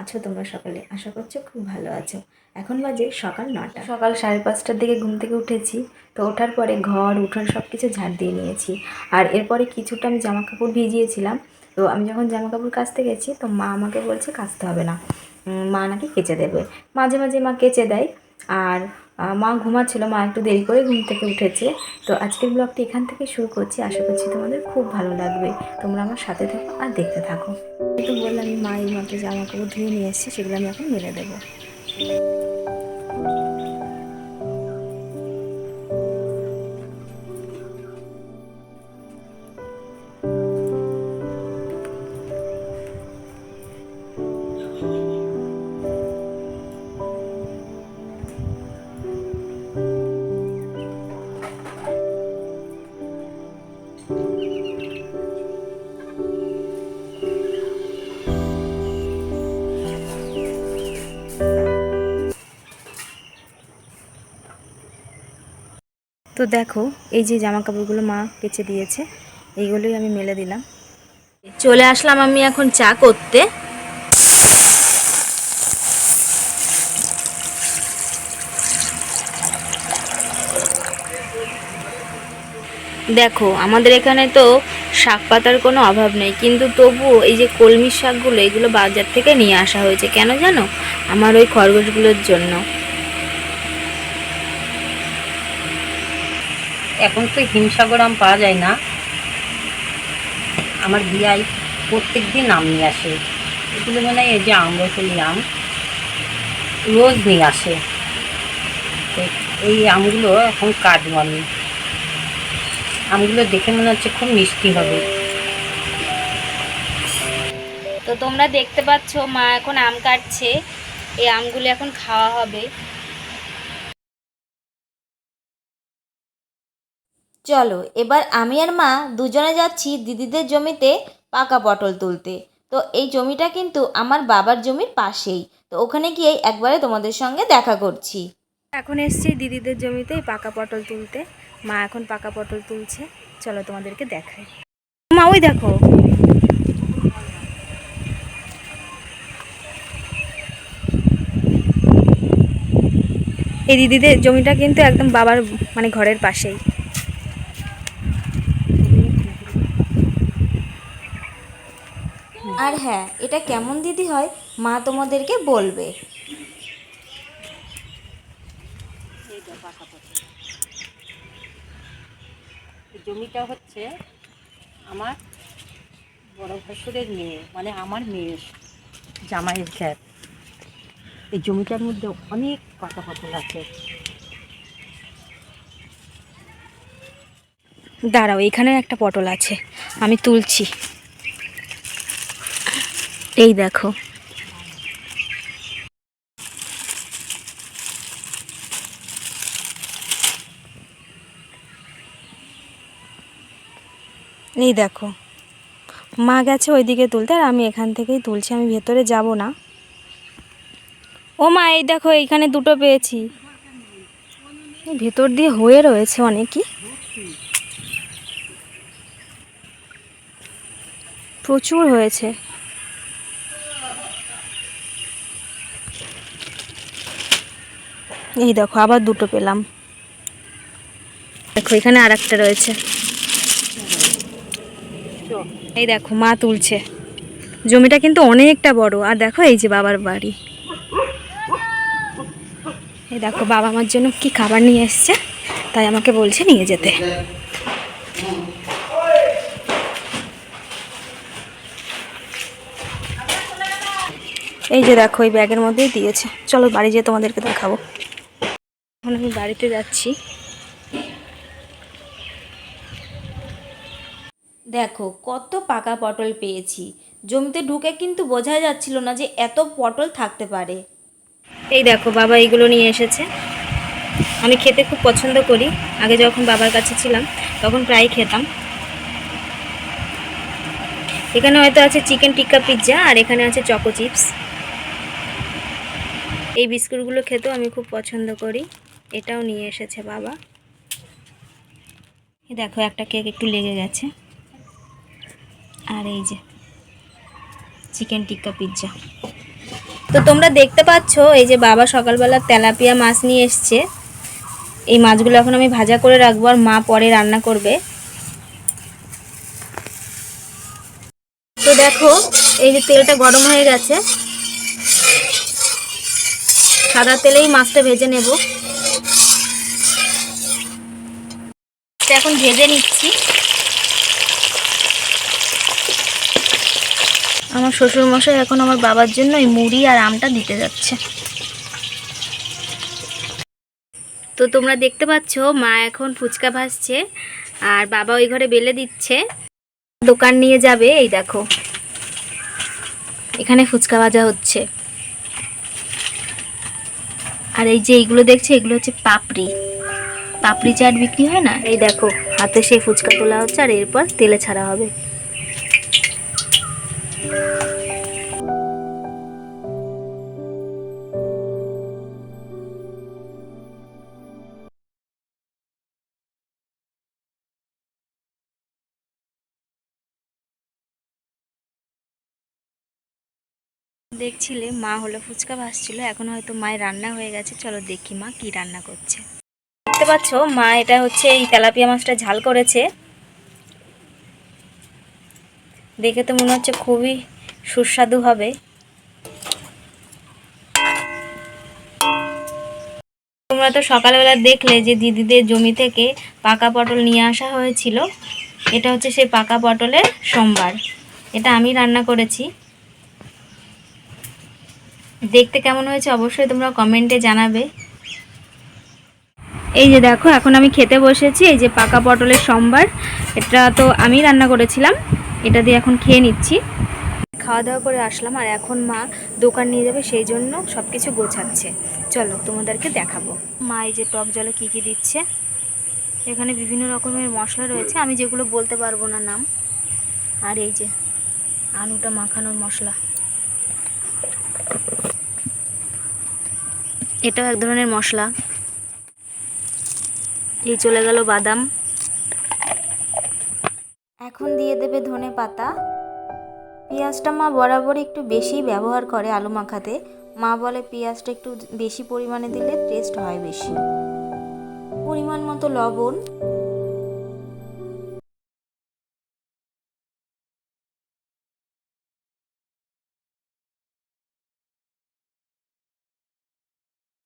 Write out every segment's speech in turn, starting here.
আছো তোমরা সকলে? আশা করছো খুব ভালো আছো। এখন বাজে সকাল 9টা, সকাল 5:30টার দিকে ঘুম থেকে উঠেছি। তো ওঠার পরে ঘর উঠোন সব কিছু ঝাড় দিয়ে নিয়েছি। আর এরপরে কিছুটা আমি জামা কাপড় ভিজিয়েছিলাম। তো আমি যখন জামা কাপড় কাচতে গেছি তো মা আমাকে বলছে কাচতে হবে না, মা নাকি কেচে দেবে। মাঝে মাঝে মা কেচে দেয়। আর মা ঘুমাচ্ছিল, মা একটু দেরি করে ঘুম থেকে উঠেছে। তো আজকের ব্লগটি এখান থেকে শুরু করছি। আশা করছি তোমাদের খুব ভালো লাগবে। তোমরা আমার সাথে থাকো আর দেখতে থাকো। তো বললাম আমি মা এই মাত্র জামা কাপড় ধুয়ে নিয়ে এসেছি, সেগুলো আমি এখন মেলে দেবো। তো দেখো এই যে জামা কাপড়গুলো মা কেচে দিয়েছে, এইগুলোই আমি মেলে দিলাম। চলে আসলাম আমি এখন চা করতে। দেখো আমাদের এখানে তো শাক পাতার কোনো অভাব নেই, কিন্তু তবুও এই যে কলমির শাকগুলো এগুলো বাজার থেকে নিয়ে আসা হয়েছে। কেন জানো? আমার ওই খরগোশগুলোর জন্য। এখন তো হিমসাগর আম পাওয়া যায় না। আমার বিয়াই প্রত্যেক দিন আম নিয়ে আসে। এগুলো মানে এই যে আম্রপলি আম রোজ নিয়ে আসে। তো এই আমগুলো এখন কাটবো আমি। আমগুলো দেখে মনে হচ্ছে খুব মিষ্টি হবে। তো তোমরা দেখতে পাচ্ছ মা এখন আম কাটছে। এই আমগুলো এখন খাওয়া হবে। চলো এবার আমি আর মা দুজনে যাচ্ছি দিদিদের জমিতে পাকা পটল তুলতে। তো এই জমিটা কিন্তু আমার বাবার জমির পাশেই। তো ওখানে গিয়ে একবারে তোমাদের সঙ্গে দেখা করছি। এখন এসছি দিদিদের জমিতে পাকা পটল তুলতে। মা এখন পাকা পটল তুলছে, চলো তোমাদেরকে দেখাই। মা ওই দেখো, এই দিদিদের জমিটা কিন্তু একদম বাবার মানে ঘরের পাশেই। আর হ্যাঁ, এটা কেমন দিদি হয় মা তোমাদেরকে বলবে। এই জমিটা হচ্ছে আমার বড় ভাসুরের মেয়ে, মানে আমার মেয়ের জামাইয়ের ক্ষেত। এই জমিটার মধ্যে অনেক পাতা পটল আছে। দাঁড়াও, এখানেও একটা পটল আছে, আমি তুলছি। এই দেখো, এই দেখো মা গেছে ওইদিকে তুলতে, আর আমি এখান থেকেই তুলছি, আমি ভেতরে যাব না। ও মা এই দেখো এইখানে দুটো পেয়েছি, ভেতর দিয়ে হয়ে রয়েছে অনেকই, প্রচুর হয়েছে। এই দেখো আবার দুটো পেলাম। দেখো এখানে আর একটা রয়েছে। এই দেখো মা তুলছে। জমিটা কিন্তু অনেকটা বড়। আর দেখো এই যে বাবার বাড়ি। এই দেখো বাবা আমার জন্য কি খাবার নিয়ে এসছে, তাই আমাকে বলছে নিয়ে যেতে। এই যে দেখো এই ব্যাগের মধ্যেই দিয়েছে। চলো বাড়ি যেয়ে তোমাদেরকে দেখাবো। এখন আমি বাড়িতে যাচ্ছি। দেখো কত পাকা পটল পেয়েছি। জমিতে ঢুকে কিন্তু বোঝা যাচ্ছিল না যে এত পটল থাকতে পারে। এই দেখো বাবা এইগুলো নিয়ে এসেছে। আমি খেতে খুব পছন্দ করি। আগে যখন বাবার কাছে ছিলাম তখন প্রায় খেতাম। এখানে হয়তো আছে চিকেন টিক্কা পিৎজা, আর এখানে আছে চকো চিপস। এই বিস্কুটগুলো খেতেও আমি খুব পছন্দ করি। এটাও নিয়ে এসেছে বাবা। দেখো একটা কেক একটু লেগে গেছে। আর এই যে চিকেন টিক্কা পিৎজা। তো তোমরা দেখতে পাচ্ছ এই যে বাবা সকালবেলা তেলাপিয়া মাছ নিয়ে এসছে। এই মাছগুলো এখন আমি ভাজা করে রাখবো আর মা পরে রান্না করবে। তো দেখো এই যে তেলটা গরম হয়ে গেছে, সাদা তেলেই মাছটা ভেজে নেব। এখন ভেজে নিচ্ছি। আমার শ্বশুরমশাই এখন আমার বাবার জন্য এই মুড়ি আর আমটা দিতে যাচ্ছে। তো তোমরা দেখতে পাচ্ছ মা এখন ফুচকা ভাজছে আর বাবা ওই ঘরে বেলে দিচ্ছে। দোকান নিয়ে যাবে, এই দেখো এখানে ফুচকা ভাজা হচ্ছে। আর এই যে এইগুলো দেখছে এগুলো হচ্ছে পাপড়ি, পাপড়ি চাট বিক্রি হয় না, এই দেখো হাতে সেই ফুচকা তোলা হচ্ছে আর এরপর তেলে ছাড়া হবে। দেখছিলে মা হলো ফুচকা ভাজছিল, এখন হয়তো মায়ের রান্না হয়ে গেছে। চলো দেখি মা কি রান্না করছে। দেখতে পাচ্ছ মা এটা হচ্ছে এই তেলাপিয়া মাছটা ঝাল করেছে। দেখে তো মনে হচ্ছে খুবই সুস্বাদু হবে। তোমরা তো সকালবেলা দেখলে যে দিদিদের জমি থেকে পাকা পটল নিয়ে আসা হয়েছিল। এটা হচ্ছে সেই পাকা পটলের সম্বার, এটা আমি রান্না করেছি। দেখতে কেমন হয়েছে অবশ্যই তোমরা কমেন্টে জানাবে। এই যে দেখো এখন আমি খেতে বসেছি। এই যে পাকা পটলের সম্বার, এটা তো আমি রান্না করেছিলাম। এটা দিয়ে এখন খেয়ে নিচ্ছি। খাওয়া দাওয়া করে আসলাম আর এখন মা দোকান নিয়ে যাবে, সেই জন্য সব কিছু গোছাচ্ছে। চলো তোমাদেরকে দেখাবো। মা এই যে টক জলে কী কী দিচ্ছে। এখানে বিভিন্ন রকমের মশলা রয়েছে, আমি যেগুলো বলতে পারবো না নাম। আর এই যে আলুটা মাখানোর মশলা, এটাও এক ধরনের মশলা। এই চলে গেল বাদাম। এখন দিয়ে দেবে ধনে পাতা। পেঁয়াজটা মা বরাবর একটু বেশি ব্যবহার করে আলু মাখাতে। মা বলে পেঁয়াজটা একটু বেশি পরিমাণে দিলে টেস্ট হয় বেশি। পরিমাণ মতো লবণ।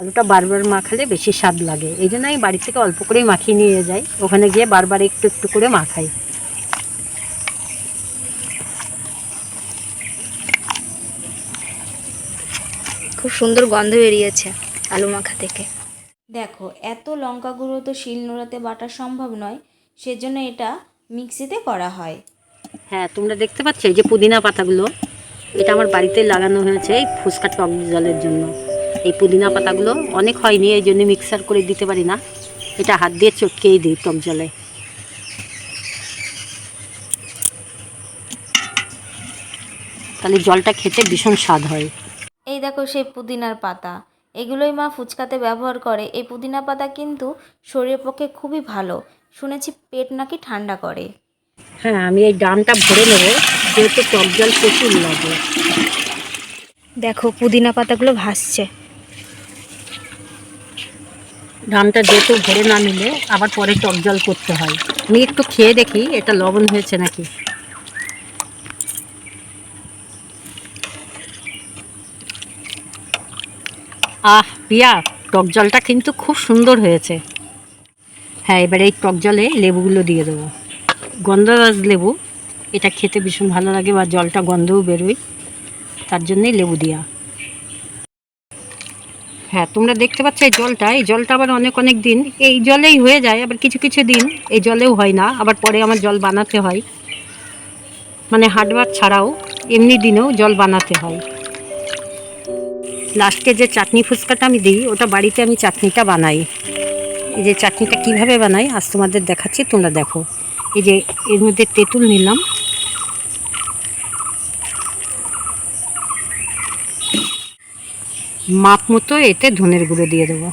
আলুটা বারবার মাখালে বেশি স্বাদ লাগে, এই জন্য আমি বাড়ি থেকে অল্প করেই মাখিয়ে নিয়ে যাই, ওখানে গিয়ে বারবার একটু একটু করে মাখাই। খুব সুন্দর গন্ধ বেরিয়েছে আলু মাখা থেকে। দেখো এত লঙ্কা গুঁড়ো তো শিলনোড়াতে বাটা সম্ভব নয়, সেজন্য এটা মিক্সিতে করা হয়। হ্যাঁ তোমরা দেখতে পাচ্ছ এই যে পুদিনা পাতাগুলো, এটা আমার বাড়িতে লাগানো হয়েছে এই ফুচকা টক জলের জন্য। এই পুদিনা পাতাগুলো অনেক হয়নি, এই জন্য মিক্সার করে দিতে পারি না, এটা হাত দিয়ে চটকেই দিই টক জলে। তাহলে জলটা খেতে ভীষণ স্বাদ হয়। এই দেখো সেই পুদিনার পাতা, এগুলোই মা ফুচকাতে ব্যবহার করে। এই পুদিনা পাতা কিন্তু শরীরের পক্ষে খুবই ভালো, শুনেছি পেট নাকি ঠান্ডা করে। হ্যাঁ আমি এই ড্রামটা ভরে নেবো, যেহেতু টক জল প্রচুর লাগে। দেখো পুদিনা পাতাগুলো ভাসছে। ড্রামটা যেহেতু ভরে না নিলে আবার পরে টক জল করতে হয়। আমি একটু খেয়ে দেখি এটা লবণ হয়েছে নাকি। আহ প্রিয়া, টক জলটা কিন্তু খুব সুন্দর হয়েছে। হ্যাঁ এবারে এই টক জলে লেবুগুলো দিয়ে দেবো, গন্ধরাজ লেবু, এটা খেতে ভীষণ ভালো লাগে বা জলটা গন্ধও বেরোয়, তার জন্যই লেবু দেওয়া। হ্যাঁ তোমরা দেখতে পাচ্ছ এই জলটা আবার অনেক অনেক দিন এই জলেই হয়ে যায়, আবার কিছু কিছু দিন এই জলেও হয় না, আবার পরে আমার জল বানাতে হয়, মানে হাটবার ছাড়াও এমনি দিনেও জল বানাতে হয়। লাস্টে যে চাটনি ফুচকাটা আমি দিই ওটা বাড়িতে আমি চাটনিটা বানাই। এই যে চাটনিটা কিভাবে বানাই আজ তোমাদের দেখাচ্ছি, তোমরা দেখো। এই যে এর মধ্যে তেঁতুল নিলাম, মাপ মতো এতে ধনের গুঁড়ো দিয়ে দেবো,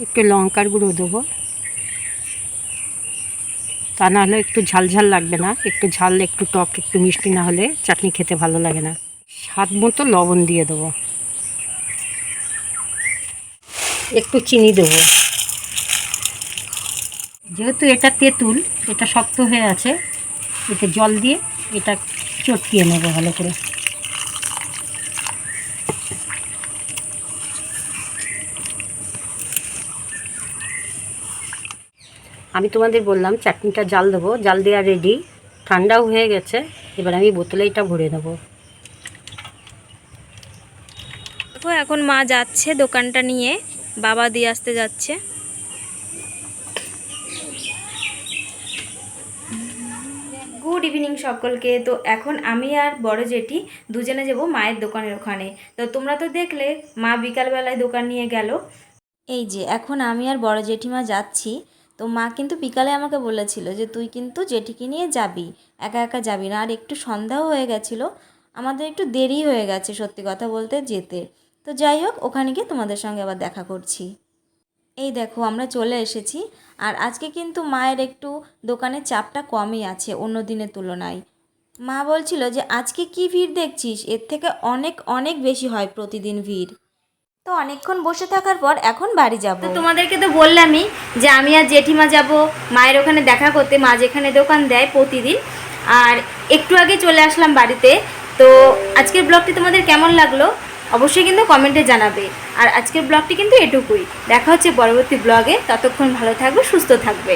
একটু লঙ্কার গুঁড়ো দেবো, তা না হলে একটু ঝাল ঝাল লাগবে না, একটু ঝাল একটু টক একটু মিষ্টি না হলে চাটনি খেতে ভালো লাগে না। স্বাদ মতো লবণ দিয়ে দেবো, একটু চিনি দেবো। যেহেতু এটা তেঁতুল, এটা শক্ত হয়ে আছে, এতে জল দিয়ে এটা চটকিয়ে নেবো ভালো করে। আমি তোমাদের বললাম চাটনিটা জাল দেবো, জাল দেওয়া রেডি, ঠান্ডাও হয়ে গেছে। এবার আমি বোতলে এটা ভরে দেবো। দেখো এখন মা যাচ্ছে দোকানটা নিয়ে, বাবা দিয়ে আসতে যাচ্ছে। গুড ইভিনিং সকলকে। তো এখন আমি আর বড় জেঠি দুজনে যাব মায়ের দোকানের ওখানে। তো তোমরা তো দেখলে মা বিকালবেলায় দোকান নিয়ে গেল। এই যে এখন আমি আর বড় জেঠিমা যাচ্ছি। তো মা কিন্তু বিকালে আমাকে বলেছিল যে তুই কিন্তু জেঠিকে নিয়ে যাবি, একা একা যাবি না। আর একটু সন্ধ্যাও হয়ে গেছিলো, আমাদের একটু দেরি হয়ে গেছে সত্যি কথা বলতে যেতে। তো যাই হোক, ওখানে গিয়ে তোমাদের সঙ্গে আবার দেখা করছি। এই দেখো আমরা চলে এসেছি। আর আজকে কিন্তু মায়ের একটু দোকানের চাপটা কমই আছে অন্য দিনের তুলনায়। মা বলছিল যে আজকে কি ভিড় দেখছিস, এর থেকে অনেক অনেক বেশি হয় প্রতিদিন ভিড়। তো অনেকক্ষণ বসে থাকার পর এখন বাড়ি যাব। তো তোমাদেরকে তো বললামই যে আমি আর জেঠিমা যাব মায়ের ওখানে দেখা করতে, মা যেখানে দোকান দেয় প্রতিদিন। আর একটু আগে চলে আসলাম বাড়িতে। তো আজকের ব্লগটি তোমাদের কেমন লাগলো অবশ্যই কিন্তু কমেন্টে জানাবে। আর আজকের ব্লগটি কিন্তু এটুকুই, দেখা হচ্ছে পরবর্তী ব্লগে। ততক্ষণ ভালো থাকবে, সুস্থ থাকবে।